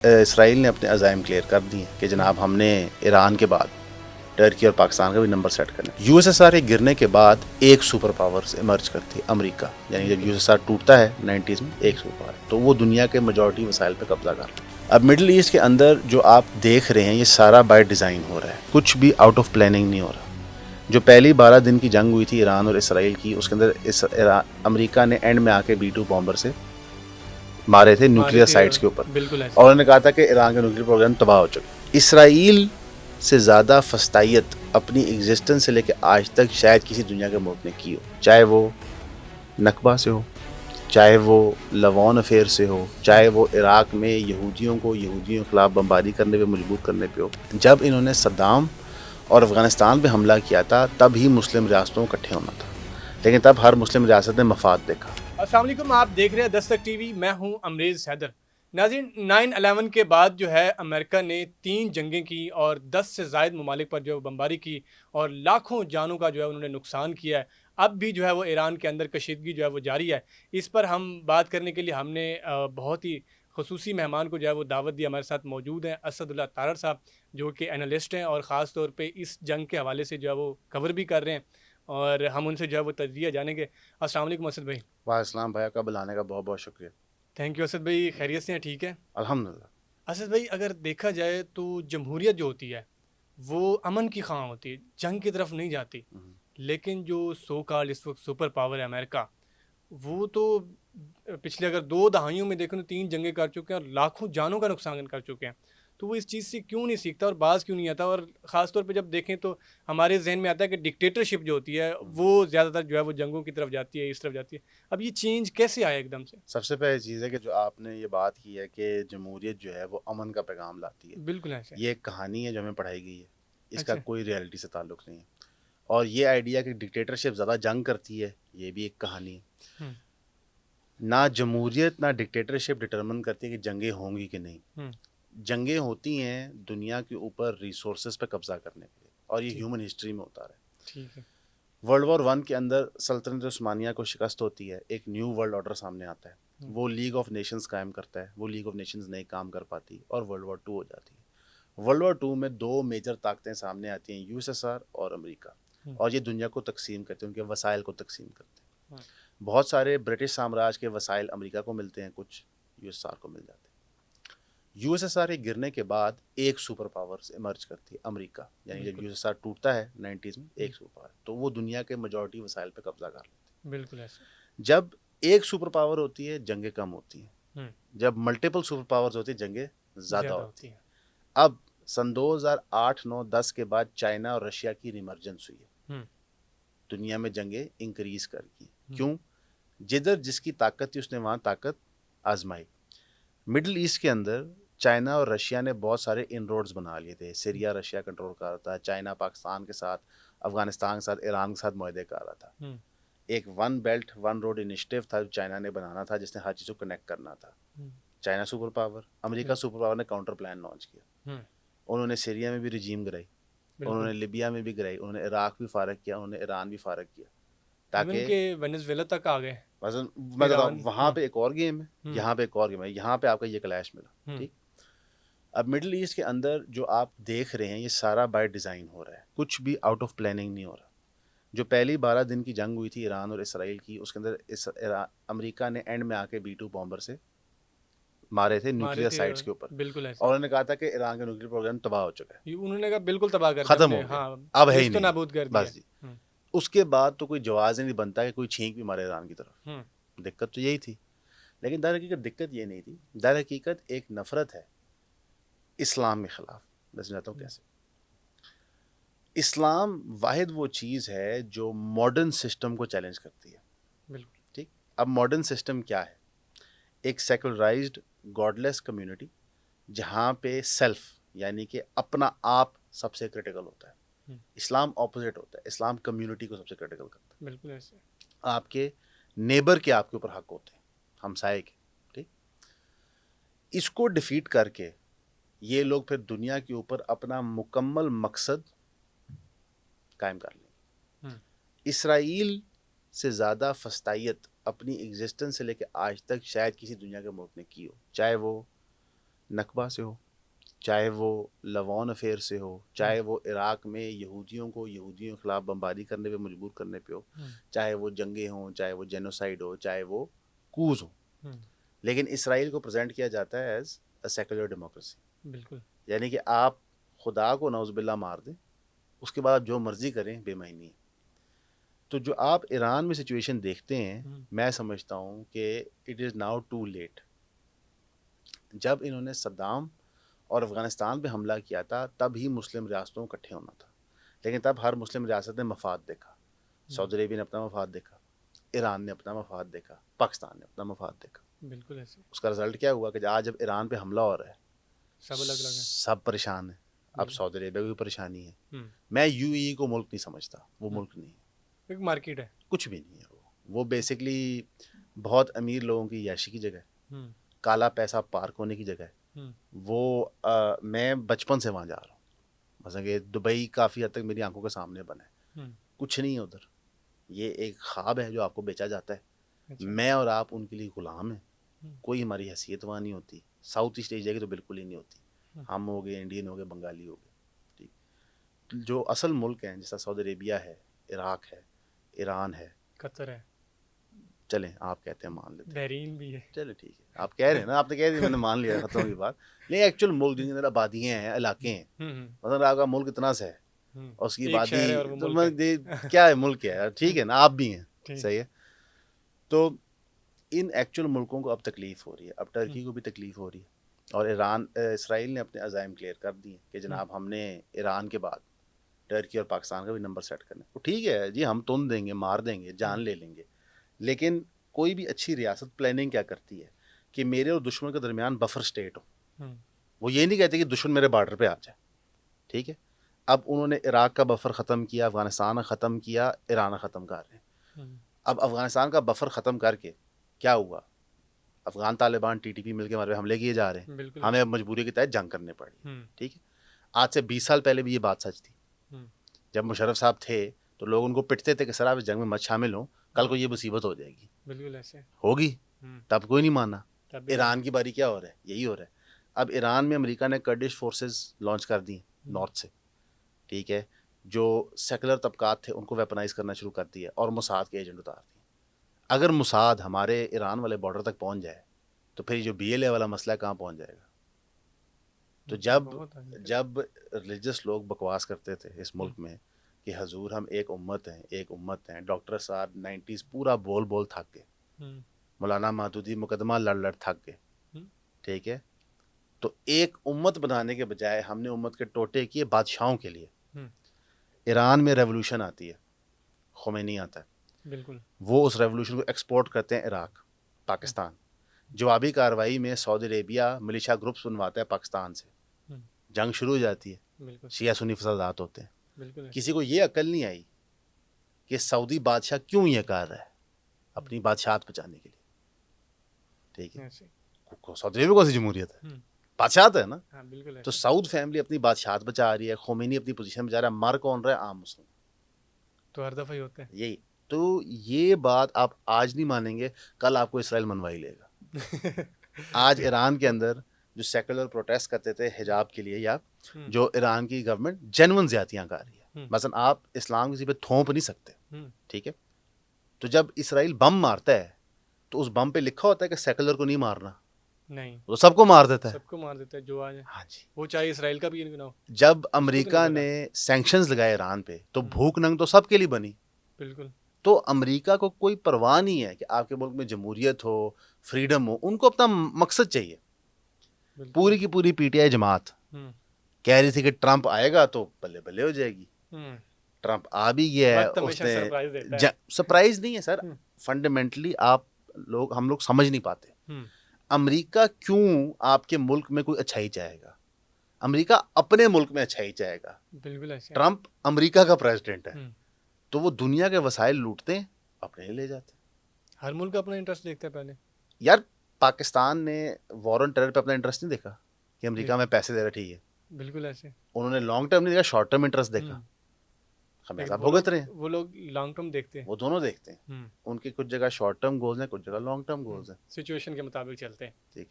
اسرائیل نے اپنے عزائم کلیئر کر دیے کہ جناب ہم نے ایران کے بعد ٹرکی اور پاکستان کا بھی نمبر سیٹ کرنا ہے۔ یو ایس ایس آر کے گرنے کے بعد ایک سپر پاور سے ایمرج کرتی ہے امریکہ، یعنی جب یو ایس ایس آر ٹوٹتا ہے 90s میں ایک سپر پاور، تو وہ دنیا کے میجورٹی وسائل پہ قبضہ کر رہا ہے۔ اب مڈل ایسٹ کے اندر جو آپ دیکھ رہے ہیں یہ سارا بائی ڈیزائن ہو رہا ہے، کچھ بھی آؤٹ آف پلاننگ نہیں ہو رہا۔ جو پہلی 12 دن کی جنگ ہوئی تھی ایران اور اسرائیل کی، اس کے اندر امریکہ نے اینڈ میں آ کے B-2 بامبر سے مارے تھے نیوکلیر سائٹس کے اوپر، بالکل اور انہوں نے کہا تھا کہ ایران کا نیوکلیر پروگرام تباہ ہو چکا۔ اسرائیل سے زیادہ فسطائیت اپنی ایگزسٹنس سے لے کے آج تک شاید کسی دنیا کے ملک نے کی ہو، چاہے وہ نکبہ سے ہو، چاہے وہ لوان افیئر سے ہو، چاہے وہ عراق میں یہودیوں کے خلاف بمباری کرنے پہ مجبور کرنے پہ ہو۔ جب انہوں نے صدام اور افغانستان پہ حملہ کیا تھا تب ہی مسلم ریاستوں کو اکٹھے ہونا تھا، لیکن تب ہر مسلم ریاست نے مفاد دیکھا۔ السلام علیکم، آپ دیکھ رہے ہیں دستک ٹی وی، میں ہوں امریز حیدر۔ ناظرین، 9/11 کے بعد جو ہے امریکہ نے 3 جنگیں کی اور 10 سے زائد ممالک پر جو ہے بمباری کی اور لاکھوں جانوں کا جو ہے انہوں نے نقصان کیا ہے۔ اب بھی جو ہے وہ ایران کے اندر کشیدگی جو ہے وہ جاری ہے۔ اس پر ہم بات کرنے کے لیے ہم نے بہت ہی خصوصی مہمان کو جو ہے وہ دعوت دی۔ ہمارے ساتھ موجود ہیں اسد اللہ تارڑ صاحب، جو کہ انالسٹ ہیں اور خاص طور پہ اس جنگ کے حوالے سے جو ہے وہ کور بھی کر رہے ہیں، اور ہم ان سے جو ہے وہ تجزیہ جانیں گے۔ السلام علیکم اسد بھائی۔ وعلیکم السلام بھائی، آپ کا بلانے کا بہت بہت شکریہ۔ تھینک یو اسد بھائی، خیریت سے ہیں؟ ٹھیک ہے الحمدللہ۔ اسد بھائی، اگر دیکھا جائے تو جمہوریت جو ہوتی ہے وہ امن کی خواہاں ہوتی ہے، جنگ کی طرف نہیں جاتی، لیکن جو سو کال اس وقت سپر پاور ہے امریکہ، وہ تو پچھلے اگر 2 دہائیوں میں دیکھیں تو 3 جنگیں کر چکے ہیں اور لاکھوں جانوں کا نقصان کر چکے ہیں۔ تو وہ اس چیز سے کیوں نہیں سیکھتا اور باز کیوں نہیں آتا؟ اور خاص طور پہ جب دیکھیں تو ہمارے ذہن میں آتا ہے کہ ڈکٹیٹرشپ جو ہوتی ہے وہ زیادہ تر جو ہے وہ جنگوں کی طرف جاتی ہے، اس طرف جاتی ہے۔ اب یہ چینج کیسے آیا ایک دم سے؟ سب سے پہلی چیز ہے کہ جو آپ نے یہ بات کی ہے کہ جمہوریت جو ہے وہ امن کا پیغام لاتی ہے، بالکل ایسے۔ یہ ایک کہانی ہے جو ہمیں پڑھائی گئی ہے، اس کا اچھا۔ کوئی ریئلٹی سے تعلق نہیں ہے۔ اور یہ آئیڈیا کہ ڈکٹیٹرشپ زیادہ جنگ کرتی ہے، یہ بھی ایک کہانی ہے۔ نہ جمہوریت نہ ڈکٹیٹرشپ ڈٹرمن کرتی ہے کہ جنگیں ہوں گی کہ نہیں۔ جنگیں ہوتی ہیں دنیا کے اوپر ریسورسز پہ قبضہ کرنے کے لیے، اور یہ ہیومن ہسٹری میں ہوتا رہا ہے۔ ٹھیک ہے۔ ورلڈ وار 1 کے اندر سلطنت عثمانیہ کو شکست ہوتی ہے، ایک نیو ورلڈ آرڈر سامنے آتا ہے، وہ لیگ آف نیشنز قائم کرتا ہے، وہ لیگ آف نیشنز نہیں کام کر پاتی اور ورلڈ وار 2 ہو جاتی ہے۔ ورلڈ وار 2 میں 2 میجر طاقتیں سامنے آتی ہیں، یو ایس ایس آر اور امریکہ، اور یہ دنیا کو تقسیم کرتے ہیں، ان کے وسائل کو تقسیم کرتے ہیں۔ بہت سارے برٹش سامراج کے وسائل امریکہ کو ملتے ہیں، کچھ یو ایس ایس آر کو مل جاتے ہیں۔ یو ایس ایس آر کے گرنے کے بعد ایک سپر پاور سے ایمرج کرتی ہے امریکہ، یعنی جب یو ایس ایس آر ٹوٹتا ہے 90s میں ایک سپر پاور، تو وہ دنیا کے میجورٹی وسائل پہ قبضہ کر لیتے ہیں۔ بالکل ایسے۔ جب ایک سپر پاور ہوتی ہے جنگیں کم ہوتی ہیں، جب ملٹیپل سپر پاورز ہوتی ہیں جنگیں زیادہ ہوتی ہیں۔ اب سن 2008 9 10 کے بعد چائنا اور رشیا کی ریمرجنس ہوئی ہے، دنیا میں جنگیں انکریز کر کی۔ کیوں؟ جدھر جس کی طاقت تھی اس نے وہاں طاقت آزمائی۔ مڈل ایسٹ کے اندر چائنا اور رشیا نے بہت سارے ان روڈز بنا لیے تھے، سیریا رشیا کنٹرول کر رہا تھا، چائنا پاکستان کے ساتھ، افغانستان کے ساتھ، ایران کے ساتھ معاہدے کر رہا تھا۔ ایک 1 بیلٹ 1 روڈ انیشیٹو تھا جو چائنا نے بنانا تھا، جس نے ہر چیز کو کنیکٹ کرنا تھا۔ چائنا سپر پاور، امریکہ سپر پاور نے کاؤنٹر پلان لانچ کیا، انہوں نے سیریا میں بھی رجیم گرائی، انہوں نے لیبیا میں بھی گرائی، انہوں نے عراق بھی فارغ کیا، انہوں نے ایران بھی فارغ کیا، تاکہ وینزویلا تک آ گئے۔ میں بتاؤں وہاں پہ ایک اور گیم ہے، یہاں پہ ایک اور گیم ہے، یہاں پہ آپ کا یہ کلیش ملا۔ ٹھیک، اب مڈل ایسٹ کے اندر جو آپ دیکھ رہے ہیں یہ سارا بائی ڈیزائن ہو رہا ہے، کچھ بھی آؤٹ آف پلاننگ نہیں ہو رہا۔ جو پہلی 12 دن کی جنگ ہوئی تھی ایران اور اسرائیل کی، اس کے اندر امریکہ نے اینڈ میں آ کے B-2 بامبر سے مارے تھے نیوکلیر سائٹس کے اوپر، بالکل ایسے، اور انہوں نے کہا تھا کہ ایران کا نیوکلیر پروگرام تباہ ہو چکا ہے، انہوں نے کہا بالکل تباہ کر دیا، ختم ہو گیا، اب ہے ہی نہیں، نابود کر دیا۔ بس جی۔ اس کے بعد تو کوئی جواز ہی نہیں بنتا کہ کوئی چھینک بھی مارے ایران کی طرف، دقت تو یہی تھی۔ لیکن در حقیقت دقت یہ نہیں تھی، در حقیقت ایک نفرت ہے اسلام کے خلاف۔ میں سمجھاتا ہوں کیسے۔ اسلام واحد وہ چیز ہے جو ماڈرن سسٹم کو چیلنج کرتی ہے۔ بالکل ٹھیک، اب ماڈرن سسٹم کیا ہے؟ ایک سیکولرائزڈ گاڈ لیس کمیونٹی جہاں پہ سیلف یعنی کہ اپنا آپ سب سے کریٹیکل ہوتا ہے۔ اسلام اپوزٹ ہوتا ہے، اسلام کمیونٹی کو سب سے کریٹیکل کرتا ہے۔ بالکل ایسے، آپ کے نیبر کے آپ کے اوپر حق ہوتے ہیں، ہمسائے کے۔ ٹھیک، اس کو ڈیفیٹ کر کے یہ لوگ پھر دنیا کے اوپر اپنا مکمل مقصد قائم کر لیں گے۔ اسرائیل سے زیادہ فسطائیت اپنی ایگزسٹنس سے لے کے آج تک شاید کسی دنیا کے ملک نے کی ہو، چاہے وہ نکبہ سے ہو، چاہے وہ لوون افیئر سے ہو، چاہے وہ عراق میں یہودیوں کے خلاف بمباری کرنے پہ مجبور کرنے پہ ہو، چاہے وہ جنگیں ہوں، چاہے وہ جینوسائیڈ ہو، چاہے وہ کوز ہو، لیکن اسرائیل کو پریزنٹ کیا جاتا ہے ایز اے سیکولر ڈیموکریسی. بالکل. یعنی کہ آپ خدا کو نعوذ باللہ مار دیں، اس کے بعد آپ جو مرضی کریں بے معنی ہے. تو جو آپ ایران میں سچویشن دیکھتے ہیں، میں سمجھتا ہوں کہ it is now too late. جب انہوں نے صدام اور افغانستان پہ حملہ کیا تھا تب ہی مسلم ریاستوں کو اکٹھے ہونا تھا، لیکن تب ہر مسلم ریاست نے مفاد دیکھا. سعودی عربیہ نے اپنا مفاد دیکھا، ایران نے اپنا مفاد دیکھا، پاکستان نے اپنا مفاد دیکھا. بالکل ایسے. اس کا رزلٹ کیا ہوا کہ آج جب ایران پہ حملہ ہو رہا ہے سب الگ الگ ہیں، سب پریشان ہیں. اب سعودی عربیہ بھی پریشانی ہے. میں یو ای کو ملک نہیں سمجھتا، وہ ملک نہیں ہے، ایک مارکیٹ ہے، کچھ بھی نہیں ہے. وہ بیسکلی بہت امیر لوگوں کی عیاشی کی جگہ ہے، کالا پیسہ پارک ہونے کی جگہ ہے. وہ میں بچپن سے وہاں جا رہا ہوں، مثلا کہ دبئی کافی حد تک میری آنکھوں کے سامنے بنا ہے. کچھ نہیں ہے ادھر، یہ ایک خواب ہے جو آپ کو بیچا جاتا ہے. میں اور آپ ان کے لیے غلام ہیں، کوئی ہماری حیثیت وہاں نہیں ہوتی. ساؤتھ ایسٹ ایشیا کی تو بالکل ہی نہیں ہوتی. ہم ہو گئے، انڈین ہو گئے، بنگالی ہو گئے. ٹھیک، جو اصل ملک ہیں جیسا سعودی عربیہ ہے، عراق ہے، ایران ہے، قطر ہے، چلیں آپ کہتے ہیں مان لیتے ہیں، بحرین بھی ہے، چلے ٹھیک ہے، آپ کہہ رہے ہیں نا، آپ نے کہہ دیا، میں نے مان لیا، ختم کی بات. نہیں، ایکچوئل ملک جن کے اندر آبادیاں ہیں، علاقے ہیں، مثلا آپ کا ملک اتنا سا ہے اور اس کی ایک شہر ہے اور آبادی وہ تو ملک ہے. کیا ہے، ملک کیا ہے. ٹھیک ہے نا، آپ بھی ہیں، ٹھیک. صحیح ہے. تو ان ایکچوئل ملکوں کو اب تکلیف ہو رہی ہے، اب ٹرکی کو بھی تکلیف ہو رہی ہے، اور اسرائیل نے اپنے عزائم کلیئر کر دیے کہ جناب ہم نے ایران کے بعد ٹرکی اور پاکستان کا بھی نمبر سیٹ کرنا ہے. تو ٹھیک ہے جی، ہم تن دیں گے، مار دیں گے، جان لے لیں گے، لیکن کوئی بھی اچھی ریاست پلاننگ کیا کرتی ہے کہ میرے اور دشمن کے درمیان بفر سٹیٹ ہو. وہ یہ نہیں کہتے کہ دشمن میرے بارڈر پہ آ جائے. ٹھیک ہے، اب انہوں نے عراق کا بفر ختم کیا، افغانستان ختم کیا، ایران ختم کر رہے ہیں. اب افغانستان کا بفر ختم کر کے کیا ہوا؟ Afghan Taliban T T P مل کے ہمارے حملے کیے جا رہے ہیں، ہمیں اب مجبوری کے تحت جنگ کرنے پڑی. ٹھیک ہے، آج سے 20 سال پہلے بھی یہ بات سچ تھی. جب مشرف صاحب تھے تو لوگ ان کو پٹتے تھے کہ سر آپ اس جنگ میں مت شامل ہوں، کل کو یہ مصیبت ہو جائے گی. بالکل ایسے ہوگی، تب کوئی نہیں مانا. ایران کی باری کیا ہو رہا ہے؟ یہی ہو رہا ہے. اب ایران میں امریکہ نے کرڈش فورسز لانچ کر دی نارتھ سے. ٹھیک ہے، جو سیکولر طبقات تھے ان کو ویپنائز کرنا شروع کر دیا اور موساد کے ایجنٹ اتار دیے. اگر موساد ہمارے ایران والے بارڈر تک پہنچ جائے تو پھر جو بی ایل اے والا مسئلہ کہاں پہنچ جائے گا؟ تو جب ریلیجس لوگ بکواس کرتے تھے اس ملک میں کہ حضور ہم ایک امت ہیں، ایک امت ہیں، ڈاکٹر صاحب 90s پورا بول تھک گئے، مولانا مہدودی مقدمہ لڑ تھک گئے. ٹھیک ہے، تو ایک امت بنانے کے بجائے ہم نے امت کے ٹوٹے کیے بادشاہوں کے لیے. ایران میں ریولوشن آتی ہے، خمینی آتا ہے، بالکل وہ اس ریولوشن کو ایکسپورٹ کرتے ہیں عراق، پاکستان. جوابی کارروائی میں سعودی عربیہ ملیشیا گروپس بنواتا ہے پاکستان سے، جنگ شروع ہو جاتی ہے، شیعہ سنی فسادات ہوتے ہیں. کسی کو یہ عقل نہیں آئی کہ سعودی بادشاہ کیوں یہ کر رہا ہے اپنی بادشاہت بچانے کے لیے. ٹھیک ہے، سعودی عربیہ کون سی جمہوریت ہے؟ بادشاہت ہے نا. تو سعود فیملی اپنی بادشاہت بچا رہی ہے، خمینی اپنی پوزیشن بچا رہا ہے، مر کون رہا ہے؟ عام مسلم. تو ہر دفعہ ہی ہوتا ہے یہی. تو یہ بات آپ آج نہیں مانیں گے، کل آپ کو اسرائیل منوائی لے گا. آج ایران کے اندر جو سیکولر پروٹیسٹ کرتے تھے حجاب کے لیے، یا جو ایران کی گورنمنٹ جینون زیادتیاں کر رہی ہے، مثلا آپ اسلام کسی پہ تھوپ نہیں سکتے. ٹھیک ہے، تو جب اسرائیل بم مارتا ہے تو اس بم پہ لکھا ہوتا ہے کہ سیکولر کو نہیں مارنا؟ نہیں، وہ سب کو مار دیتا ہے. سب کو مار دیتا ہے جو آ جائے. ہاں جی، وہ چاہے اسرائیل کا بھی نہ ہو. جب امریکہ نے سینکشنز لگائے ایران پہ تو بھوک ننگ تو سب کے لیے بنی. بالکل. تو امریکہ کو کوئی پرواہ نہیں ہے کہ آپ کے ملک میں جمہوریت ہو، فریڈم ہو، ان کو اپنا مقصد چاہیے. پوری کی پوری پی ٹی آئی جماعت کہہ رہی تھی کہ ٹرمپ آئے گا تو بلے بلے ہو جائے گی. ٹرمپ آ بھی گیا ہے، اس نے سرپرائز نہیں ہے سر. فنڈامنٹلی ہم لوگ سمجھ نہیں پاتے امریکہ کیوں آپ کے ملک میں کوئی اچھائی چاہے گا. امریکہ اپنے ملک میں اچھائی چاہے گا. بالکل ایسے. ٹرمپ امریکہ کا پریزیڈنٹ ہے تو وہ دنیا کے وسائل لوٹتے ہیں، اپنے لے جاتے ہیں. ہر ملک اپنا انٹرسٹ دیکھتا ہے پہلے. یار پاکستان نے وار آن ٹیرر پہ اپنا انٹرسٹ نہیں دیکھا کہ امریکہ میں پیسے دے رہا. ٹھیک ہے، بالکل ایسے. انہوں نے لانگ ٹرم نہیں دیکھا، شارٹ ٹرم انٹرسٹ دیکھا. خمیازہ بھگت رہے ہیں. وہ لوگ لانگ ٹرم دیکھتے ہیں، وہ دونوں دیکھتے ہیں. ان کے کچھ جگہ شارٹ ٹرم گولز ہیں، کچھ جگہ لانگ ٹرم گولز ہیں، سچویشن کے مطابق چلتے ہیں. ٹھیک ہے.